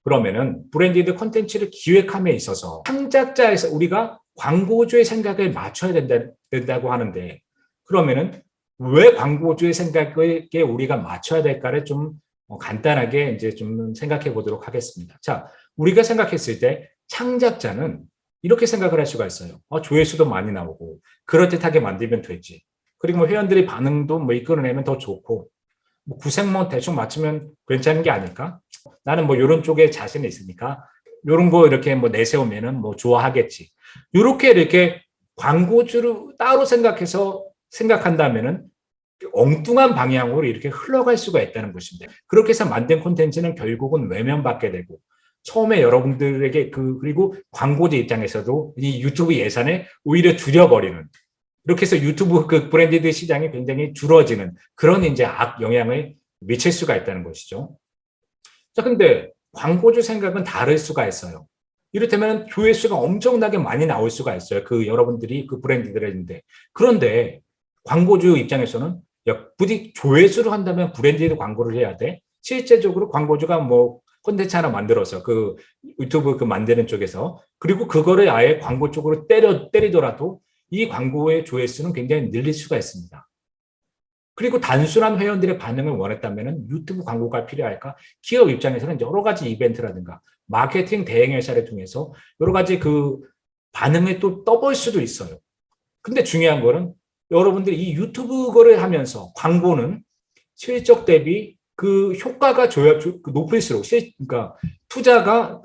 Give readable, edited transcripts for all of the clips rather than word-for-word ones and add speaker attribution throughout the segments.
Speaker 1: 그러면은 브랜디드 콘텐츠를 기획함에 있어서 창작자에서 우리가 광고주의 생각을 맞춰야 된다고 하는데, 그러면은 왜 광고주의 생각에 우리가 맞춰야 될까를 좀 간단하게 이제 좀 생각해 보도록 하겠습니다. 자, 우리가 생각했을 때 창작자는 이렇게 생각을 할 수가 있어요. 조회수도 많이 나오고 그럴듯하게 만들면 되지. 그리고 뭐 회원들의 반응도 뭐 이끌어내면 더 좋고, 뭐 구색만 대충 맞추면 괜찮은 게 아닐까? 나는 뭐 이런 쪽에 자신이 있으니까 이런 거 이렇게 뭐 내세우면은 뭐 좋아하겠지. 이렇게 광고주를 따로 생각한다면은 엉뚱한 방향으로 이렇게 흘러갈 수가 있다는 것입니다. 그렇게 해서 만든 콘텐츠는 결국은 외면받게 되고, 처음에 여러분들에게 그리고 광고주 입장에서도 이 유튜브 예산을 오히려 줄여버리는, 이렇게 해서 유튜브 그 브랜디드 시장이 굉장히 줄어지는 그런 이제 악 영향을 미칠 수가 있다는 것이죠. 자, 근데 광고주 생각은 다를 수가 있어요. 이를테면 조회수가 엄청나게 많이 나올 수가 있어요. 그 여러분들이 그 브랜드들인데. 그런데 광고주 입장에서는 야, 굳이 조회수를 한다면 브랜디드 광고를 해야 돼? 실제적으로 광고주가 뭐 콘텐츠 하나 만들어서 그 유튜브 그 만드는 쪽에서, 그리고 그거를 아예 광고 쪽으로 때리더라도 이 광고의 조회수는 굉장히 늘릴 수가 있습니다. 그리고 단순한 회원들의 반응을 원했다면 유튜브 광고가 필요할까? 기업 입장에서는 여러 가지 이벤트라든가 마케팅 대행 회사를 통해서 여러 가지 그 반응을 또 떠볼 수도 있어요. 근데 중요한 거는 여러분들이 이 유튜브 거를 하면서 광고는 실적 대비 그 효과가 높을수록, 그러니까 투자가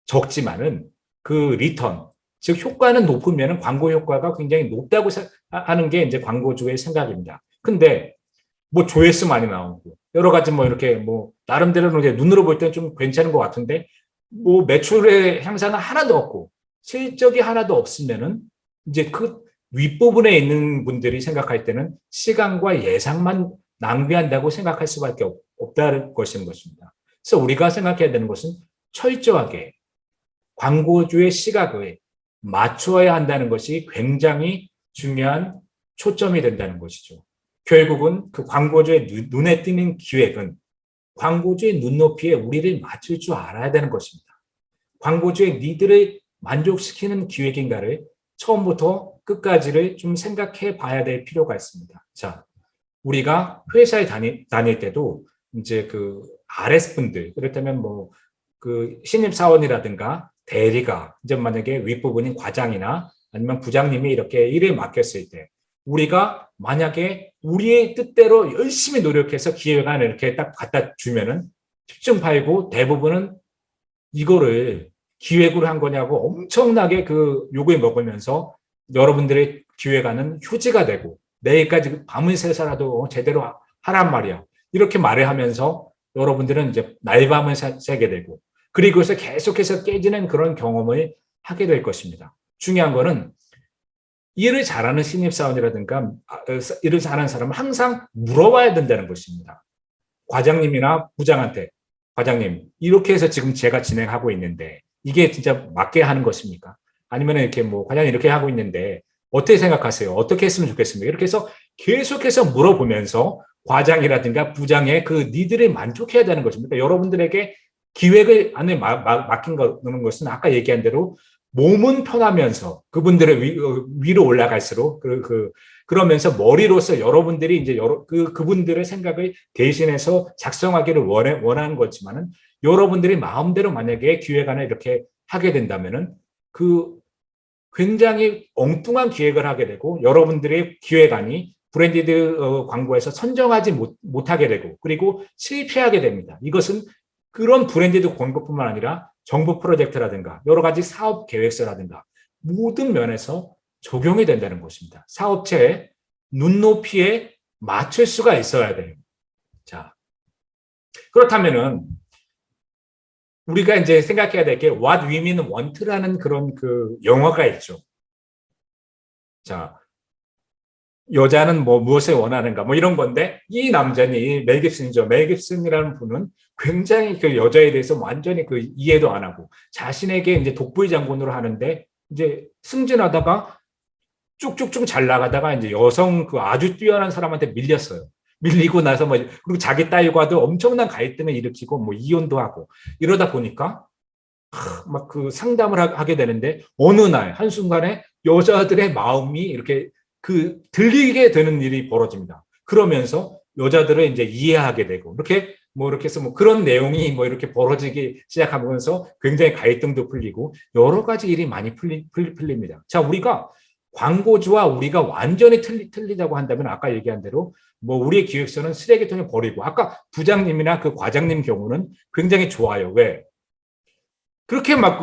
Speaker 1: 적지만은 그 리턴, 즉 효과는 높으면 광고 효과가 굉장히 높다고 하는 게 이제 광고주의 생각입니다. 근데 뭐 조회수 많이 나오고 여러 가지 뭐 이렇게 뭐 나름대로 이제 눈으로 볼 때는 좀 괜찮은 것 같은데, 뭐 매출의 향상은 하나도 없고 실적이 하나도 없으면은 이제 그 윗부분에 있는 분들이 생각할 때는 시간과 예산만 낭비한다고 생각할 수밖에 없다는 것입니다. 그래서 우리가 생각해야 되는 것은 철저하게 광고주의 시각에 맞추어야 한다는 것이 굉장히 중요한 초점이 된다는 것이죠. 결국은 그 광고주의 눈에 띄는 기획은 광고주의 눈높이에 우리를 맞출 줄 알아야 되는 것입니다. 광고주의 니들을 만족시키는 기획인가를 처음부터 끝까지를 좀 생각해 봐야 될 필요가 있습니다. 자, 우리가 회사에 다닐 때도 이제 그 RS분들, 그렇다면 뭐 그 신입사원이라든가 대리가 이제 만약에 윗부분인 과장이나 아니면 부장님이 이렇게 일을 맡겼을 때, 우리가 만약에 우리의 뜻대로 열심히 노력해서 기획안을 이렇게 딱 갖다 주면은 10중 팔고 대부분은 이거를 기획으로 한 거냐고 엄청나게 그 욕을 먹으면서 여러분들의 기획안은 휴지가 되고 내일까지 밤을 새서라도 제대로 하란 말이야, 이렇게 말을 하면서 여러분들은 이제 날밤을 새게 되고, 그리고 그래서 계속해서 깨지는 그런 경험을 하게 될 것입니다. 중요한 거는 일을 잘하는 신입사원이라든가 일을 잘하는 사람은 항상 물어봐야 된다는 것입니다. 과장님이나 부장한테, 과장님, 이렇게 해서 지금 제가 진행하고 있는데 이게 진짜 맞게 하는 것입니까? 아니면 이렇게 뭐 과장님 이렇게 하고 있는데 어떻게 생각하세요? 어떻게 했으면 좋겠습니까? 이렇게 해서 계속해서 물어보면서 과장이라든가 부장의 그 니들을 만족해야 되는 것입니다. 여러분들에게 기획을 안에 맡긴 것은 아까 얘기한 대로 몸은 편하면서 그분들의 위로 올라갈수록 그러면서 머리로서 여러분들이 이제 그분들의 생각을 대신해서 작성하기를 원하는 거지만은, 여러분들이 마음대로 만약에 기획안을 이렇게 하게 된다면은 그 굉장히 엉뚱한 기획을 하게 되고 여러분들의 기획안이 브랜디드 광고에서 선정하지 못하게 되고 그리고 실패하게 됩니다. 이것은 그런 브랜디드 광고뿐만 아니라 정부 프로젝트라든가 여러 가지 사업 계획서라든가 모든 면에서 적용이 된다는 것입니다. 사업체의 눈높이에 맞출 수가 있어야 돼요. 자, 그렇다면은 우리가 이제 생각해야 될 게 What Women Want라는 그런 그 영화가 있죠. 자, 여자는 뭐 무엇을 원하는가 뭐 이런 건데, 이 남자는 멜 깁슨이죠. 멜 깁슨이라는 분은 굉장히 그 여자에 대해서 완전히 그 이해도 안 하고 자신에게 이제 독보의 장군으로 하는데 이제 승진하다가 쭉쭉쭉 잘 나가다가 이제 여성 그 아주 뛰어난 사람한테 밀렸어요. 밀리고 나서 뭐 그리고 자기 딸과도 엄청난 갈등을 일으키고 뭐 이혼도 하고 이러다 보니까 막 그 상담을 하게 되는데 어느 날 한순간에 여자들의 마음이 이렇게 그 들리게 되는 일이 벌어집니다. 그러면서 여자들을 이제 이해하게 되고 이렇게 뭐 이렇게 해서 뭐 그런 내용이 뭐 이렇게 벌어지기 시작하면서 굉장히 갈등도 풀리고 여러 가지 일이 많이 풀립니다. 자, 우리가 광고주와 우리가 완전히 틀리다고 한다면 아까 얘기한 대로 뭐 우리의 기획서는 쓰레기통에 버리고 아까 부장님이나 그 과장님 경우는 굉장히 좋아요. 왜? 그렇게 막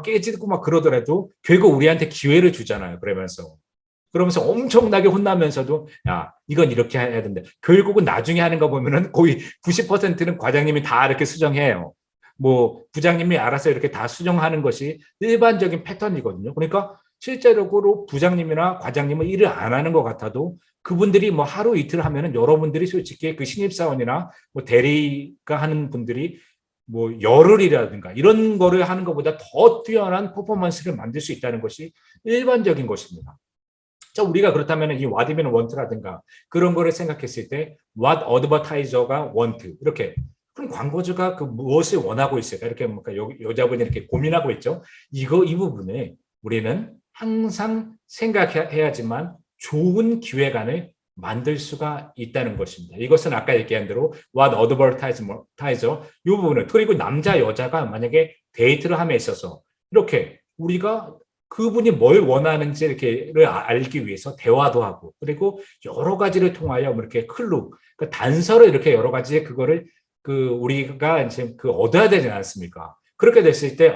Speaker 1: 깨지고 막 그러더라도 결국 우리한테 기회를 주잖아요. 그러면서 엄청나게 혼나면서도 야 이건 이렇게 해야 된다. 결국은 나중에 하는 거 보면은 거의 90%는 과장님이 다 이렇게 수정해요. 뭐 부장님이 알아서 이렇게 다 수정하는 것이 일반적인 패턴이거든요. 그러니까 실제적으로 부장님이나 과장님은 일을 안 하는 것 같아도 그분들이 뭐 하루 이틀 하면은 여러분들이 솔직히 그 신입사원이나 뭐 대리가 하는 분들이 뭐 열흘이라든가 이런 거를 하는 것보다 더 뛰어난 퍼포먼스를 만들 수 있다는 것이 일반적인 것입니다. 자, 우리가 그렇다면 이 what 이면 want라든가 그런 거를 생각했을 때 what advertiser가 want 이렇게 그럼 광고주가 그 무엇을 원하고 있을까 이렇게 뭔가 여자분이 이렇게 고민하고 있죠. 이 부분에 우리는 항상 생각해야지만 좋은 기획안을 만들 수가 있다는 것입니다. 이것은 아까 얘기한 대로 what advertiser 이 부분을 그리고 남자 여자가 만약에 데이트를 함에 있어서 이렇게 우리가 그분이 뭘 원하는지 이렇게를 알기 위해서 대화도 하고 그리고 여러 가지를 통하여 뭐 이렇게 클루 그 단서를 이렇게 여러 가지 그거를 그 우리가 이제 그 얻어야 되지 않습니까? 그렇게 됐을 때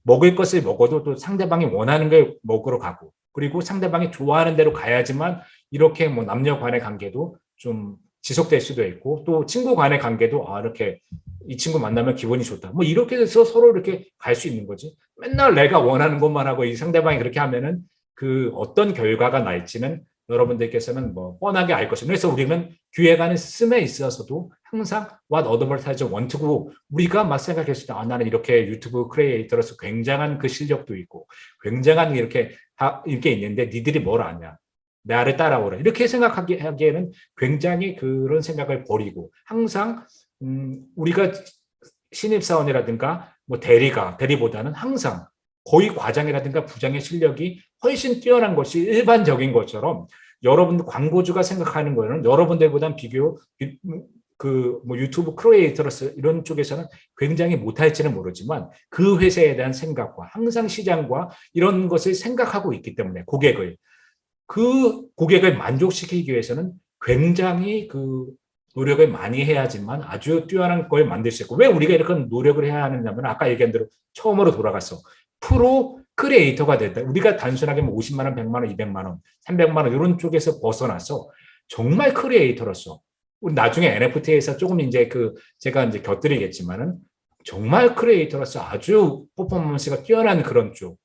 Speaker 1: 먹을 것을 먹어도 또 상대방이 원하는 걸 먹으러 가고 그리고 상대방이 좋아하는 대로 가야지만 이렇게 뭐 남녀 간의 관계도 좀 지속될 수도 있고 또 친구 간의 관계도 이렇게 이 친구 만나면 기분이 좋다. 뭐 이렇게 해서 서로 이렇게 갈 수 있는 거지. 맨날 내가 원하는 것만 하고 이 상대방이 그렇게 하면은 그 어떤 결과가 날지는 여러분들께서는 뭐 뻔하게 알 것입니다. 그래서 우리는 기획안을 씀에 있어서도 항상 what advertiser want고 우리가 막 생각했을 때 나는 이렇게 유튜브 크리에이터로서 굉장한 그 실력도 있고 굉장한 이렇게 있는데 니들이 뭘 아냐. 나를 따라오라. 이렇게 생각하기에는 굉장히 그런 생각을 버리고 항상 우리가 신입사원이라든가 뭐 대리보다는 항상 거의 과장이라든가 부장의 실력이 훨씬 뛰어난 것이 일반적인 것처럼 여러분들 광고주가 생각하는 거는 여러분들보다는 뭐 유튜브 크리에이터로서 이런 쪽에서는 굉장히 못할지는 모르지만 그 회사에 대한 생각과 항상 시장과 이런 것을 생각하고 있기 때문에 그 고객을 만족시키기 위해서는 굉장히 그 노력을 많이 해야지만 아주 뛰어난 걸 만들 수 있고 왜 우리가 이렇게 노력을 해야 하느냐면 아까 얘기한 대로 처음으로 돌아갔어. 프로 크리에이터가 된다. 우리가 단순하게 뭐 50만 원, 100만 원, 200만 원, 300만 원 이런 쪽에서 벗어나서 정말 크리에이터로서 우리 나중에 NFT에서 조금 이제 제가 이제 곁들이겠지만은 정말 크리에이터로서 아주 퍼포먼스가 뛰어난 그런 쪽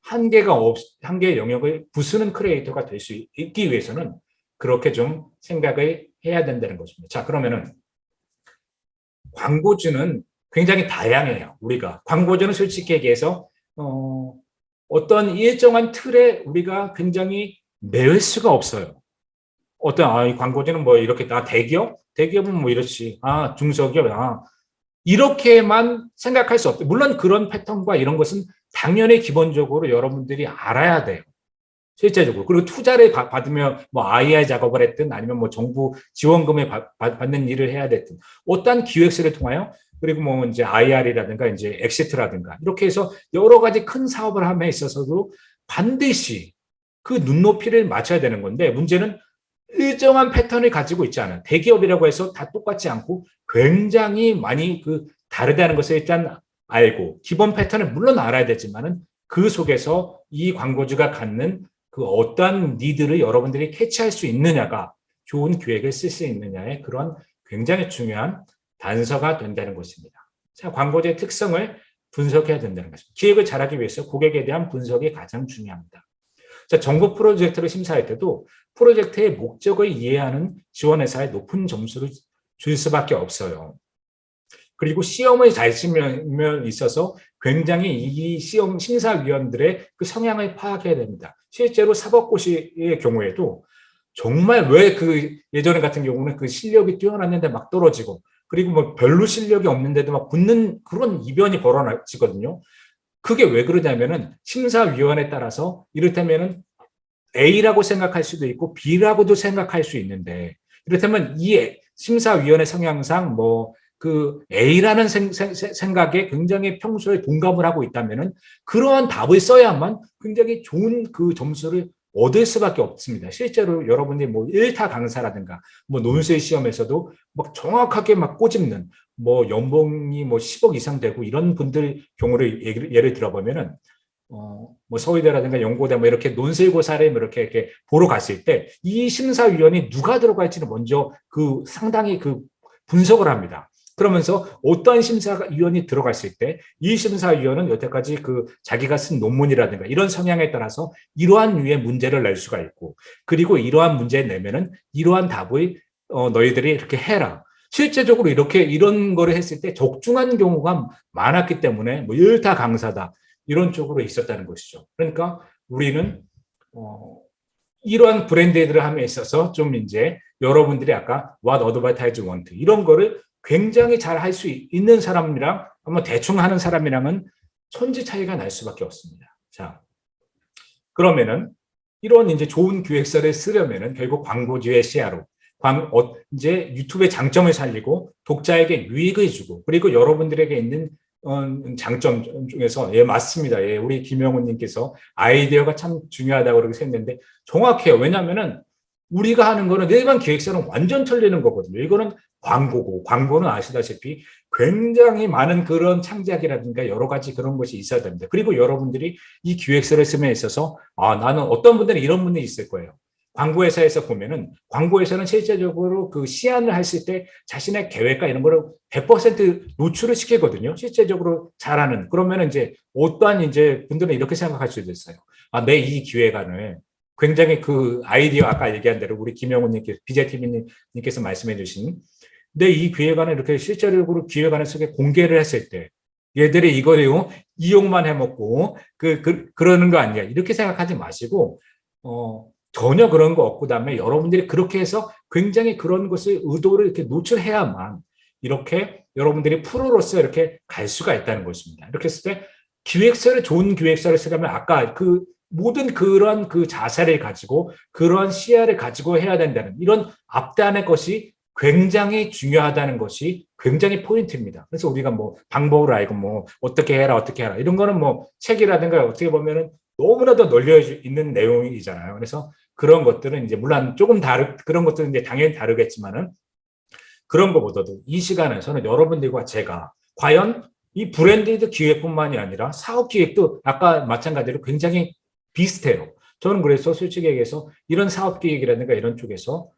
Speaker 1: 한계의 영역을 부수는 크리에이터가 될 수 있기 위해서는 그렇게 좀 생각을 해야 된다는 것입니다. 자, 그러면은 광고주는 굉장히 다양해요. 우리가 광고주는 솔직히 얘기해서 어떤 일정한 틀에 우리가 굉장히 매일 수가 없어요. 이 광고주는 뭐 이렇게 대기업은 뭐 이렇지. 중소기업 이렇게만 생각할 수 없죠. 물론 그런 패턴과 이런 것은 당연히 기본적으로 여러분들이 알아야 돼요. 실제적으로. 그리고 투자를 받으면 뭐 IR 작업을 했든 아니면 뭐 정부 지원금을 받는 일을 해야 됐든 어떠한 기획서를 통하여 그리고 뭐 이제 IR이라든가 이제 엑시트라든가 이렇게 해서 여러 가지 큰 사업을 함에 있어서도 반드시 그 눈높이를 맞춰야 되는 건데 문제는 일정한 패턴을 가지고 있지 않아요. 대기업이라고 해서 다 똑같지 않고 굉장히 많이 다르다는 것을 일단 알고 기본 패턴을 물론 알아야 되지만은 그 속에서 이 광고주가 갖는 그 어떤 니드를 여러분들이 캐치할 수 있느냐가 좋은 기획을 쓸 수 있느냐의 그런 굉장히 중요한 단서가 된다는 것입니다. 자, 광고주의 특성을 분석해야 된다는 것입니다. 기획을 잘하기 위해서 고객에 대한 분석이 가장 중요합니다. 자, 정부 프로젝트를 심사할 때도 프로젝트의 목적을 이해하는 지원회사에 높은 점수를 줄 수밖에 없어요. 그리고 시험을 잘 치면 있어서 굉장히 이 시험 심사위원들의 그 성향을 파악해야 됩니다. 실제로 사법고시의 경우에도 정말 왜 그 예전에 같은 경우는 그 실력이 뛰어났는데 막 떨어지고 그리고 뭐 별로 실력이 없는데도 막 붙는 그런 이변이 벌어지거든요. 그게 왜 그러냐면은 심사위원에 따라서 이를테면은 A라고 생각할 수도 있고 B라고도 생각할 수 있는데 이렇다면 이 심사위원의 성향상 뭐 그 A라는 생각에 굉장히 평소에 동감을 하고 있다면은 그러한 답을 써야만 굉장히 좋은 그 점수를 얻을 수밖에 없습니다. 실제로 여러분이 뭐 1타 강사라든가 뭐 논술 시험에서도 막 정확하게 막 꼬집는 뭐 연봉이 뭐 10억 이상 되고 이런 분들 경우를 예를 들어보면은 뭐 서울대라든가 연고대 뭐 이렇게 논술고사를 뭐 이렇게 보러 갔을 때 이 심사위원이 누가 들어갈지는 먼저 그 상당히 그 분석을 합니다. 그러면서 어떠한 심사위원이 들어갔을 때 이 심사위원은 여태까지 그 자기가 쓴 논문이라든가 이런 성향에 따라서 이러한 류의 문제를 낼 수가 있고 그리고 이러한 문제를 내면은 이러한 답을 너희들이 이렇게 해라. 실제적으로 이렇게 이런 거를 했을 때 적중한 경우가 많았기 때문에 뭐 일타 강사다. 이런 쪽으로 있었다는 것이죠. 그러니까 우리는 이러한 브랜드들을 함에 있어서 좀 이제 여러분들이 아까 what advertise want 이런 거를 굉장히 잘 할 수 있는 사람이랑 한번 대충 하는 사람이랑은 천지 차이가 날 수밖에 없습니다. 자, 그러면은 이런 이제 좋은 기획서를 쓰려면은 결국 광고주의 시야로 이제 유튜브의 장점을 살리고 독자에게 유익을 주고 그리고 여러분들에게 있는 장점 중에서 예 맞습니다. 예 우리 김영훈님께서 아이디어가 참 중요하다고 그렇게 생각했는데 정확해요. 왜냐하면은 우리가 하는 거는 일반 기획서는 완전 틀리는 거거든요. 이거는 광고고 광고는 아시다시피 굉장히 많은 그런 창작이라든가 여러 가지 그런 것이 있어야 됩니다. 그리고 여러분들이 이 기획서를 쓰면 있어서 나는 어떤 분들은 이런 분들이 있을 거예요. 광고회사에서 보면은 광고회사는 실제적으로 그 시안을 했을 때 자신의 계획과 이런 거를 100% 노출을 시키거든요. 실제적으로 잘하는. 그러면 이제 어떠한 이제 분들은 이렇게 생각할 수도 있어요. 내 이 기획안을 굉장히 그 아이디어 아까 얘기한 대로 우리 김영훈님께서 BJTV님께서 말씀해 주신 내 이 기획안을 이렇게 실제적으로 기획안을 속에 공개를 했을 때 얘들이 이거를 이용만 해먹고 그러는 거 아니야. 이렇게 생각하지 마시고 전혀 그런 거 없고 그다음에 여러분들이 그렇게 해서 굉장히 그런 것을 의도를 이렇게 노출해야만 이렇게 여러분들이 프로로서 이렇게 갈 수가 있다는 것입니다. 이렇게 했을 때 기획서를 좋은 기획서를 쓰려면 아까 그 모든 그런 그 자세를 가지고 그런 시야를 가지고 해야 된다는 이런 앞단의 것이 굉장히 중요하다는 것이 굉장히 포인트입니다. 그래서 우리가 뭐 방법을 알고 뭐 어떻게 해라 이런 거는 뭐 책이라든가 어떻게 보면은 너무나도 널려 있는 내용이잖아요. 그래서 그런 것들은 이제 물론 조금 그런 것들은 이제 당연히 다르겠지만은 그런 것보다도 이 시간에서는 여러분들과 제가 과연 이 브랜드 기획뿐만이 아니라 사업 기획도 아까 마찬가지로 굉장히 비슷해요. 저는 그래서 솔직히 얘기해서 이런 사업 기획이라든가 이런 쪽에서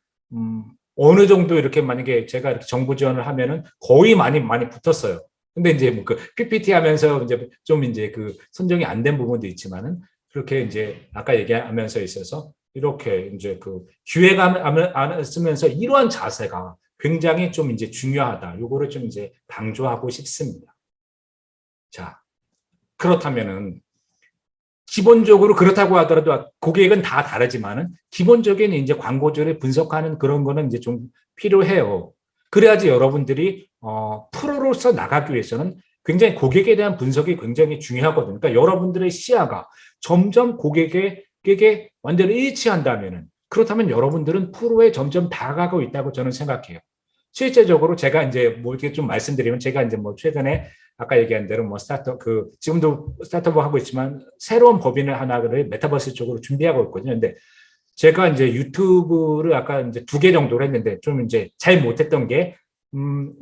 Speaker 1: 어느 정도 이렇게 만약에 제가 이렇게 정부 지원을 하면은 거의 많이 붙었어요. 근데 이제 뭐 그 PPT 하면서 이제 좀 이제 그 선정이 안 된 부분도 있지만은 그렇게 이제 아까 얘기하면서 있어서 이렇게 이제 그 기획안을 쓰면서 이러한 자세가 굉장히 좀 이제 중요하다. 요거를 좀 이제 강조하고 싶습니다. 자, 그렇다면은 기본적으로 그렇다고 하더라도 고객은 다 다르지만은 기본적인 이제 광고주를 분석하는 그런 거는 이제 좀 필요해요. 그래야지 여러분들이 프로로서 나가기 위해서는 굉장히 고객에 대한 분석이 굉장히 중요하거든요. 그러니까 여러분들의 시야가 점점 고객에게 완전히 일치한다면은 그렇다면 여러분들은 프로에 점점 다가가고 있다고 저는 생각해요. 실제적으로 제가 이제 뭐 이렇게 좀 말씀드리면 제가 이제 뭐 최근에 아까 얘기한 대로 뭐 지금도 스타트업 하고 있지만 새로운 법인을 하나를 메타버스 쪽으로 준비하고 있거든요. 근데 제가 이제 유튜브를 아까 이제 2개 정도를 했는데 좀 이제 잘 못했던 게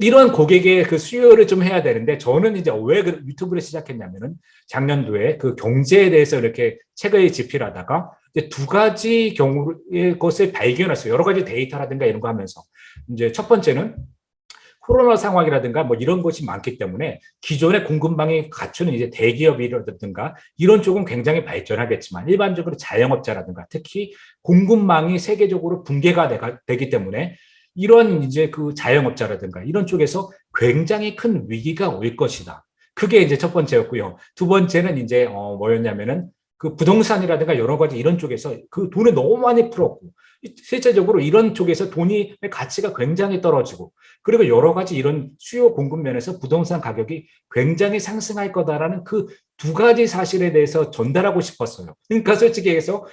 Speaker 1: 이런 고객의 그 수요를 좀 해야 되는데 저는 이제 왜 유튜브를 시작했냐면은 작년도에 그 경제에 대해서 이렇게 책을 집필하다가 이제 2가지 경우의 것을 발견했어요. 여러 가지 데이터라든가 이런 거 하면서 이제 첫 번째는 코로나 상황이라든가 뭐 이런 것이 많기 때문에 기존의 공급망이 갖추는 이제 대기업이라든가 이런 쪽은 굉장히 발전하겠지만 일반적으로 자영업자라든가 특히 공급망이 세계적으로 붕괴가 되기 때문에 이런 이제 그 자영업자라든가 이런 쪽에서 굉장히 큰 위기가 올 것이다. 그게 이제 첫 번째였고요. 두 번째는 이제 뭐였냐면은 그 부동산이라든가 여러 가지 이런 쪽에서 그 돈을 너무 많이 풀었고 실제적으로 이런 쪽에서 돈의 가치가 굉장히 떨어지고 그리고 여러 가지 이런 수요 공급 면에서 부동산 가격이 굉장히 상승할 거다라는 그 두 가지 사실에 대해서 전달하고 싶었어요. 그러니까 솔직히 얘기해서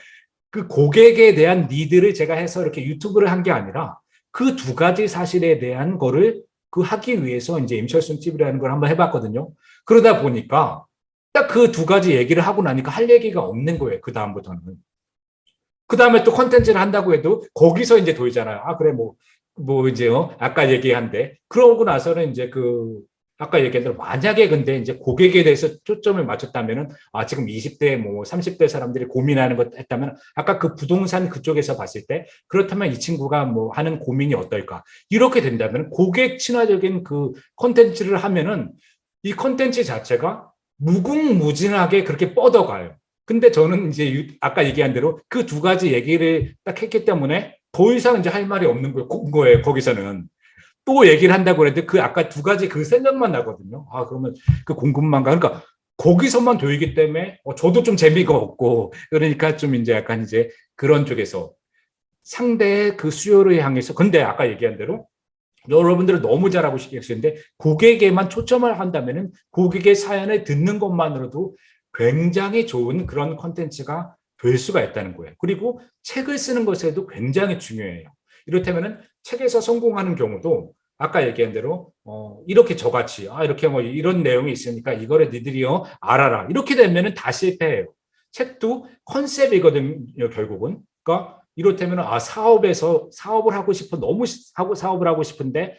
Speaker 1: 그 고객에 대한 니드를 제가 해서 이렇게 유튜브를 한 게 아니라 그 두 가지 사실에 대한 거를 그 하기 위해서 이제 임철순 TV라는 걸 한번 해봤거든요. 그러다 보니까 딱 그 두 가지 얘기를 하고 나니까 할 얘기가 없는 거예요. 그 다음부터는. 그 다음에 또 컨텐츠를 한다고 해도 거기서 이제 보이잖아요. 아, 그래, 뭐 이제, 아까 얘기한데. 그러고 나서는 이제 아까 얘기한 대로 만약에 근데 이제 고객에 대해서 초점을 맞췄다면은, 아, 지금 20대, 뭐 30대 사람들이 고민하는 것 했다면, 아까 그 부동산 그쪽에서 봤을 때, 그렇다면 이 친구가 뭐 하는 고민이 어떨까? 이렇게 된다면 고객 친화적인 그 컨텐츠를 하면은 이 컨텐츠 자체가 무궁무진하게 그렇게 뻗어가요. 근데 저는 이제 아까 얘기한 대로 그 두 가지 얘기를 딱 했기 때문에 더 이상 이제 할 말이 없는 거예요. 거기서는. 또 얘기를 한다고 해도 그 아까 두 가지 그 생각만 나거든요. 아, 그러면 그 궁금한가? 그러니까 거기서만 보이기 때문에 저도 좀 재미가 없고 그러니까 좀 이제 약간 이제 그런 쪽에서 상대의 그 수요를 향해서 근데 아까 얘기한 대로 여러분들은 너무 잘하고 계시는데 고객에만 초점을 한다면은 고객의 사연을 듣는 것만으로도 굉장히 좋은 그런 콘텐츠가 될 수가 있다는 거예요. 그리고 책을 쓰는 것에도 굉장히 중요해요. 이렇다면은 책에서 성공하는 경우도 아까 얘기한 대로 이렇게 저같이 이렇게 뭐 이런 내용이 있으니까 이거를 니들이 알아라 이렇게 되면은 다 실패해요. 책도 컨셉이거든요 결국은. 그러니까 이렇다면 사업에서 사업을 하고 싶어 너무 하고 사업을 하고 싶은데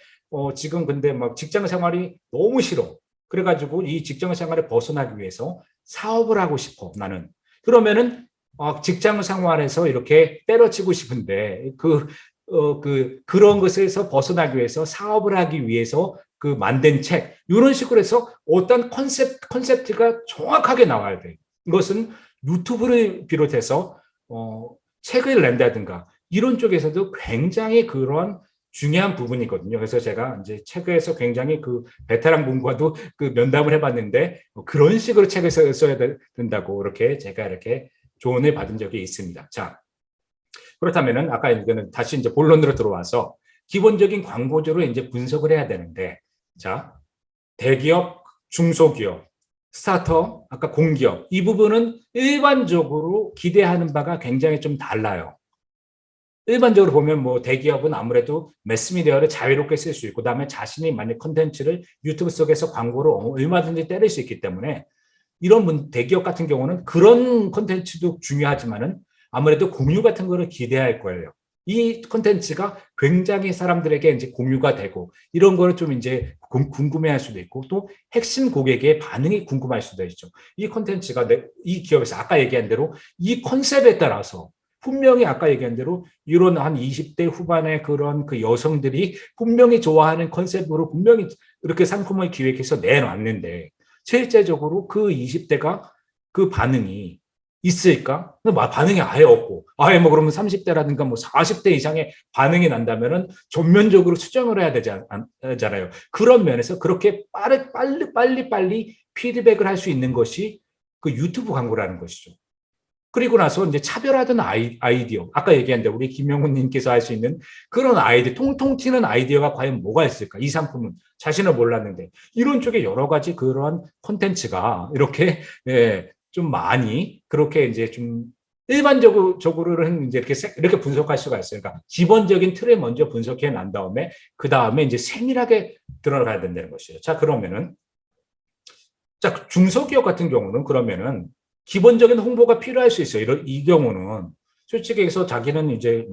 Speaker 1: 지금 근데 막 직장 생활이 너무 싫어. 그래가지고 이 직장 생활을 벗어나기 위해서 사업을 하고 싶어 나는. 그러면은 직장 생활에서 이렇게 때려치고 싶은데 그런 것에서 벗어나기 위해서 사업을 하기 위해서 그 만든 책 이런 식으로 해서 어떤 컨셉트가 정확하게 나와야 돼. 이것은 유튜브를 비롯해서 책을 낸다든가 이런 쪽에서도 굉장히 그런 중요한 부분이거든요. 그래서 제가 이제 책에서 굉장히 그 베테랑 분과도 그 면담을 해봤는데 그런 식으로 책을 써야 된다고 이렇게 제가 이렇게 조언을 받은 적이 있습니다. 자, 그렇다면은 아까 이거는 다시 이제 본론으로 들어와서 기본적인 광고주를 이제 분석을 해야 되는데, 자, 대기업, 중소기업, 스타트업, 아까 공기업 이 부분은 일반적으로 기대하는 바가 굉장히 좀 달라요. 일반적으로 보면 뭐 대기업은 아무래도 매스미디어를 자유롭게 쓸 수 있고 그다음에 자신이 만약 컨텐츠를 유튜브 속에서 광고로 얼마든지 때릴 수 있기 때문에 이런 대기업 같은 경우는 그런 컨텐츠도 중요하지만은 아무래도 공유 같은 거를 기대할 거예요. 이 컨텐츠가 굉장히 사람들에게 이제 공유가 되고 이런 거를 좀 이제 궁금해할 수도 있고 또 핵심 고객의 반응이 궁금할 수도 있죠. 이 컨텐츠가 이 기업에서 아까 얘기한 대로 이 컨셉에 따라서 분명히 아까 얘기한 대로 이런 한 20대 후반의 그런 그 여성들이 분명히 좋아하는 컨셉으로 분명히 이렇게 상품을 기획해서 내놨는데 실제적으로 그 20대가 그 반응이 있을까? 반응이 아예 없고, 아예 뭐 그러면 30대라든가 뭐 40대 이상의 반응이 난다면은 전면적으로 수정을 해야 되잖아요. 그런 면에서 그렇게 빨리 피드백을 할 수 있는 것이 그 유튜브 광고라는 것이죠. 그리고 나서 이제 차별화된 아이디어. 아까 얘기한 데 우리 김영훈님께서 할 수 있는 그런 아이디어, 통통 튀는 아이디어가 과연 뭐가 있을까? 이 상품은 자신을 몰랐는데. 이런 쪽에 여러 가지 그런 콘텐츠가 이렇게, 좀 많이 그렇게 이제 좀 일반적으로는 이제 이렇게 분석할 수가 있어요. 그러니까 기본적인 틀을 먼저 분석해 난 다음에 그 다음에 이제 세밀하게 들어가야 된다는 것이에요. 자, 그러면은 자, 중소기업 같은 경우는 그러면은 기본적인 홍보가 필요할 수 있어요. 이 경우는 솔직히 해서 자기는 이제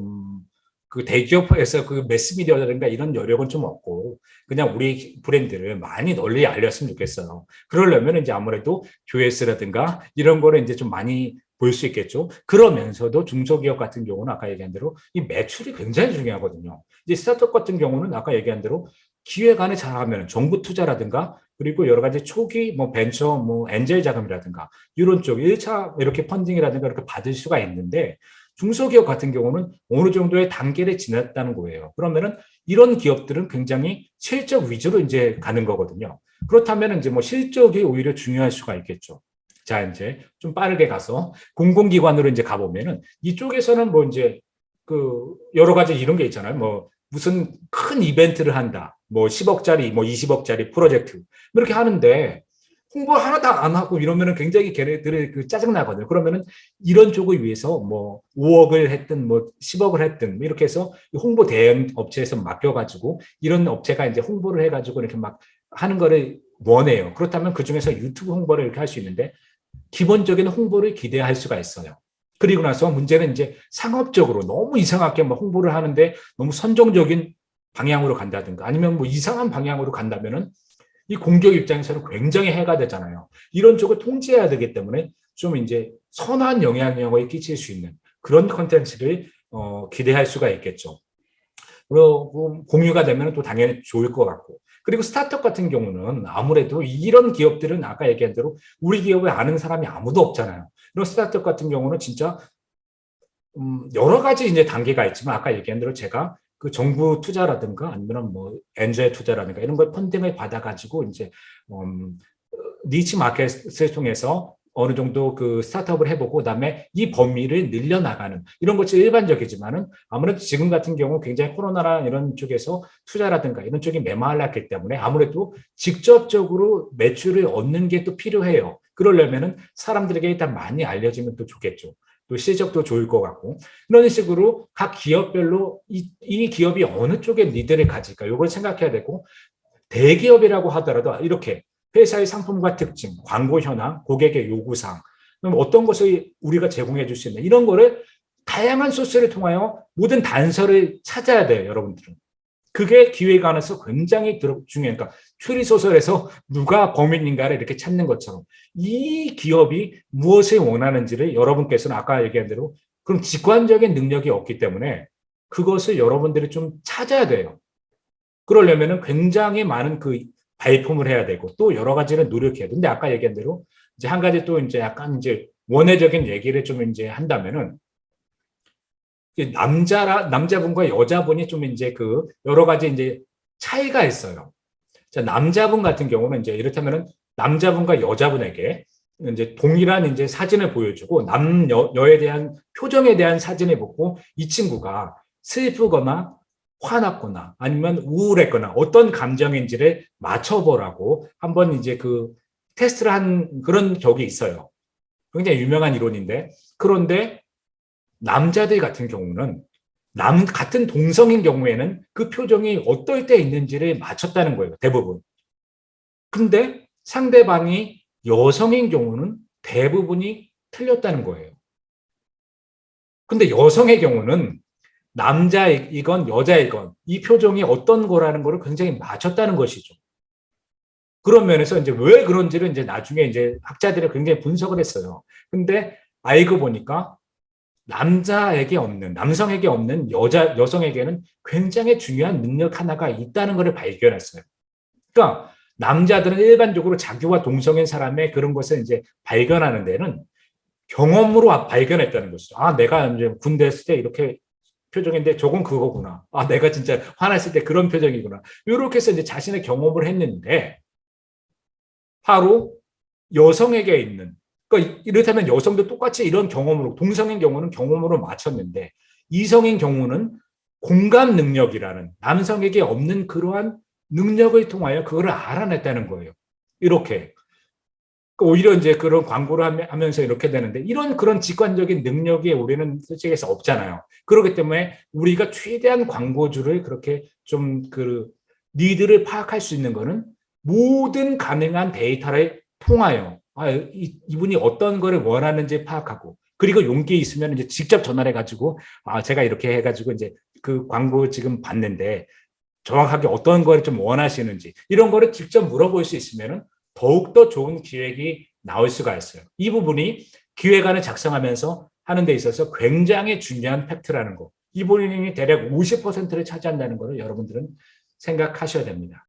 Speaker 1: 그 대기업에서 그 매스미디어라든가 이런 여력은 좀 없고 그냥 우리 브랜드를 많이 널리 알렸으면 좋겠어요. 그러려면 이제 아무래도 조회수라든가 이런 거를 이제 좀 많이 볼 수 있겠죠. 그러면서도 중소기업 같은 경우는 아까 얘기한 대로 이 매출이 굉장히 중요하거든요. 이제 스타트업 같은 경우는 아까 얘기한 대로 기획안을 잘하면 정부 투자라든가 그리고 여러 가지 초기 뭐 벤처 뭐 엔젤 자금이라든가 이런 쪽 1차 이렇게 펀딩이라든가 이렇게 받을 수가 있는데 중소기업 같은 경우는 어느 정도의 단계를 지났다는 거예요. 그러면은 이런 기업들은 굉장히 실적 위주로 이제 가는 거거든요. 그렇다면 이제 뭐 실적이 오히려 중요할 수가 있겠죠. 자, 이제 좀 빠르게 가서 공공기관으로 이제 가보면은 이쪽에서는 뭐 이제 그 여러 가지 이런 게 있잖아요. 뭐 무슨 큰 이벤트를 한다. 뭐 10억짜리, 뭐 20억짜리 프로젝트. 뭐 이렇게 하는데 홍보 하나도 안 하고 이러면은 굉장히 걔네들이 그 짜증나거든요. 그러면은 이런 쪽을 위해서 뭐 5억을 했든 뭐 10억을 했든 뭐 이렇게 해서 홍보 대행 업체에서 맡겨가지고 이런 업체가 이제 홍보를 해가지고 이렇게 막 하는 거를 원해요. 그렇다면 그 중에서 유튜브 홍보를 이렇게 할 수 있는데 기본적인 홍보를 기대할 수가 있어요. 그리고 나서 문제는 이제 상업적으로 너무 이상하게 뭐 홍보를 하는데 너무 선정적인 방향으로 간다든가 아니면 뭐 이상한 방향으로 간다면은 이 공격 입장에서는 굉장히 해가 되잖아요. 이런 쪽을 통제해야 되기 때문에 좀 이제 선한 영향력을 끼칠 수 있는 그런 컨텐츠를 기대할 수가 있겠죠. 그리고 공유가 되면 또 당연히 좋을 것 같고. 그리고 스타트업 같은 경우는 아무래도 이런 기업들은 아까 얘기한 대로 우리 기업을 아는 사람이 아무도 없잖아요. 이런 스타트업 같은 경우는 진짜 여러 가지 이제 단계가 있지만 아까 얘기한 대로 제가 그 정부 투자라든가 아니면 뭐 엔젤 투자라든가 이런 걸 펀딩을 받아가지고 이제 니치 마켓을 통해서 어느 정도 그 스타트업을 해보고 그다음에 이 범위를 늘려나가는 이런 것이 일반적이지만은 아무래도 지금 같은 경우 굉장히 코로나나 이런 쪽에서 투자라든가 이런 쪽이 메말랐기 때문에 아무래도 직접적으로 매출을 얻는 게 또 필요해요. 그러려면은 사람들에게 일단 많이 알려지면 또 좋겠죠. 또 실적도 좋을 것 같고 이런 식으로 각 기업별로 이 기업이 어느 쪽에 리드를 가질까 이걸 생각해야 되고 대기업이라고 하더라도 이렇게 회사의 상품과 특징, 광고 현황, 고객의 요구사항, 그럼 어떤 것을 우리가 제공해 줄 수 있는 이런 거를 다양한 소스를 통하여 모든 단서를 찾아야 돼요, 여러분들은. 그게 기획안에서 굉장히 중요해요. 그러니까 추리소설에서 누가 범인인가를 이렇게 찾는 것처럼 이 기업이 무엇을 원하는지를 여러분께서는 아까 얘기한 대로 그럼 직관적인 능력이 없기 때문에 그것을 여러분들이 좀 찾아야 돼요. 그러려면은 굉장히 많은 그 발품을 해야 되고 또 여러 가지를 노력해야 돼. 근데 아까 얘기한 대로 이제 한 가지 또 이제 약간 이제 원회적인 얘기를 좀 이제 한다면은 남자분과 여자분이 좀 이제 그 여러 가지 이제 차이가 있어요. 자, 남자분 같은 경우는 이제 이렇다면은 남자분과 여자분에게 이제 동일한 이제 사진을 보여주고 여에 대한 표정에 대한 사진을 보고 이 친구가 슬프거나 화났거나 아니면 우울했거나 어떤 감정인지를 맞춰보라고 한번 이제 그 테스트를 한 그런 적이 있어요. 굉장히 유명한 이론인데 그런데 남자들 같은 경우는 같은 동성인 경우에는 그 표정이 어떨 때 있는지를 맞췄다는 거예요. 대부분. 근데 상대방이 여성인 경우는 대부분이 틀렸다는 거예요. 근데 여성의 경우는 남자이건 여자이건 이 표정이 어떤 거라는 거를 굉장히 맞췄다는 것이죠. 그런 면에서 이제 왜 그런지를 이제 나중에 이제 학자들이 굉장히 분석을 했어요. 근데 알고 보니까 남성에게 없는 여성에게는 굉장히 중요한 능력 하나가 있다는 것을 발견했어요. 그러니까 남자들은 일반적으로 자기와 동성인 사람의 그런 것을 이제 발견하는 데는 경험으로 발견했다는 것이죠. 아, 내가 이제 군대 했을 때 이렇게 표정인데 저건 그거구나. 아, 내가 진짜 화났을 때 그런 표정이구나. 이렇게 해서 이제 자신의 경험을 했는데 바로 여성에게 있는 그러니까 이렇다면 여성도 똑같이 이런 경험으로 동성인 경우는 경험으로 맞췄는데 이성인 경우는 공감 능력이라는 남성에게 없는 그러한 능력을 통하여 그걸 알아냈다는 거예요. 이렇게 오히려 이제 그런 광고를 하면서 이렇게 되는데 이런 그런 직관적인 능력이 우리는 솔직히서 없잖아요. 그렇기 때문에 우리가 최대한 광고주를 그렇게 좀 그 니드를 파악할 수 있는 거는 모든 가능한 데이터를 통하여 이분이 어떤 거를 원하는지 파악하고 그리고 용기 있으면 이제 직접 전화를 해가지고 제가 이렇게 해가지고 이제 그 광고 지금 봤는데 정확하게 어떤 거를 좀 원하시는지 이런 거를 직접 물어볼 수 있으면은 더욱더 좋은 기획이 나올 수가 있어요. 이 부분이 기획안을 작성하면서 하는 데 있어서 굉장히 중요한 팩트라는 거. 이 부분이 대략 50%를 차지한다는 것을 여러분들은 생각하셔야 됩니다.